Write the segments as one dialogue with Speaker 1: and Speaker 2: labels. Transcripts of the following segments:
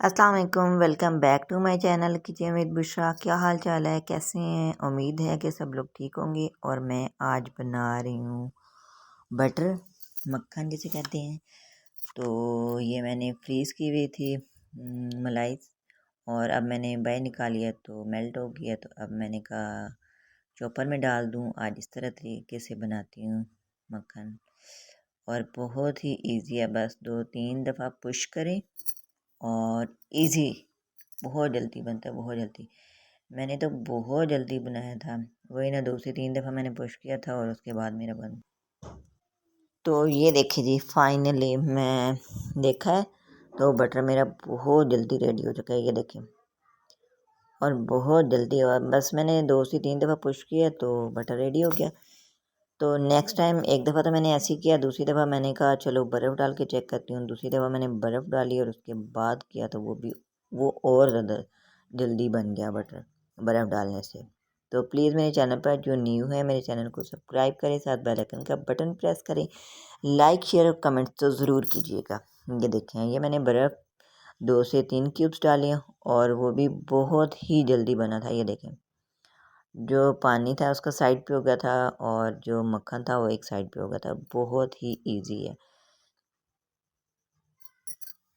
Speaker 1: अस्सलाम वालेकुम, welcome back to my channel kitchen with Bushra. क्या हाल चाल है, कैसे हैं? उम्मीद है कि सब लोग ठीक होंगे। और मैं आज बना रही हूँ बटर मक्खन जिसे कहते हैं। तो ये मैंने फ्रीज़ की हुई थी मलाई, और अब मैंने बाहर निकाली है तो मेल्ट हो गया। तो अब मैंने कहा चॉपर में डाल दूँ। आज इस तरह तरीके से बनाती हूँ मक्खन, और बहुत ही इजी है। बस 2-3 दफ़ा पुश करें और इजी, बहुत जल्दी बनता है, बहुत जल्दी। मैंने तो बहुत जल्दी बनाया था, वही ना 2 से 3 दफ़ा मैंने पुश किया था और उसके बाद मेरा बन। तो ये देखिए जी, फाइनली मैं देखा है तो बटर मेरा बहुत जल्दी रेडी हो चुका है, ये देखिए। और बहुत जल्दी, और बस मैंने 2 से 3 दफ़ा पुश किया तो बटर रेडी हो गया। तो नेक्स्ट टाइम एक दफ़ा तो मैंने ऐसे ही किया, दूसरी दफ़ा मैंने कहा चलो बर्फ़ डाल के चेक करती हूँ। दूसरी दफ़ा मैंने बर्फ़ डाली और उसके बाद किया तो वो और ज़्यादा जल्दी बन गया बटर बर्फ़ डालने से। तो प्लीज़ मेरे चैनल पर जो न्यू है मेरे चैनल को सब्सक्राइब करें, साथ बेल आइकन का बटन प्रेस करें, लाइक शेयर और कमेंट्स तो ज़रूर कीजिएगा। ये देखें, ये मैंने बर्फ़ 2 से 3 क्यूब्स डाले और वो भी बहुत ही जल्दी बना था। ये देखें, जो पानी था उसका साइड पे हो गया था और जो मक्खन था वो एक साइड पे हो गया था। बहुत ही इजी है।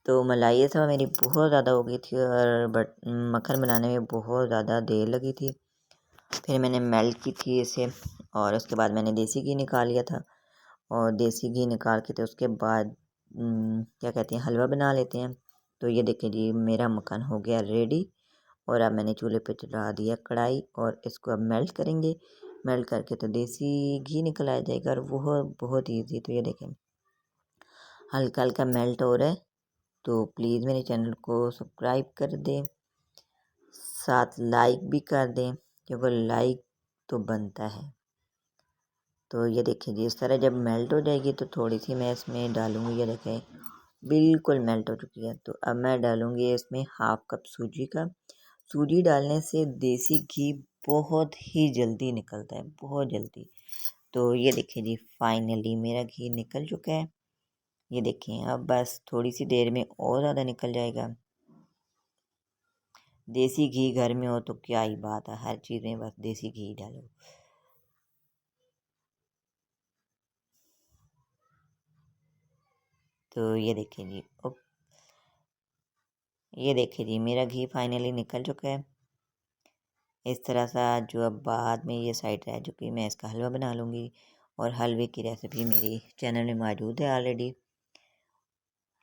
Speaker 1: तो मलाई सब मेरी बहुत ज़्यादा हो गई थी और मक्खन बनाने में बहुत ज़्यादा देर लगी थी। फिर मैंने मेल्ट की थी इसे, और उसके बाद मैंने देसी घी निकाल लिया था। और देसी घी निकाल के तो उसके बाद क्या कहते हैं, हलवा बना लेते हैं। तो ये देखिए जी, मेरा मक्खन हो गया रेडी। और अब मैंने चूल्हे पे चढ़ा दिया कढ़ाई और इसको अब मेल्ट करेंगे। मेल्ट करके तो देसी घी निकल आ जाएगा और वो बहुत ईजी। तो ये देखें, हल्का हल्का मेल्ट हो रहा है। तो प्लीज़ मेरे चैनल को सब्सक्राइब कर दें, साथ लाइक भी कर दें, क्योंकि लाइक तो बनता है। तो ये देखिए जी, इस तरह जब मेल्ट हो जाएगी तो थोड़ी सी मैं इसमें डालूँगी। ये देखें, बिल्कुल मेल्ट हो चुकी है। तो अब मैं डालूँगी इसमें हाफ कप सूजी का। सूजी डालने से देसी घी बहुत ही जल्दी निकलता है, बहुत जल्दी। तो ये देखिए जी, फाइनली मेरा घी निकल चुका है। ये देखें, अब बस थोड़ी सी देर में और ज़्यादा निकल जाएगा। देसी घी घर में हो तो क्या ही बात है, हर चीज़ में बस देसी घी डालो। तो ये देखिए जी, ये देखिए जी, मेरा घी फाइनली निकल चुका है। इस तरह सा जो अब बाद में ये साइड रह चुकी, मैं इसका हलवा बना लूँगी। और हलवे की रेसिपी मेरी चैनल में मौजूद है ऑलरेडी।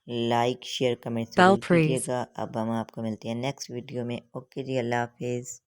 Speaker 1: लाइक शेयर कमेंट ज़रूर कीजिएगा। अब हम आपको मिलते हैं नेक्स्ट वीडियो में। ओके जी, अल्लाह हाफिज़।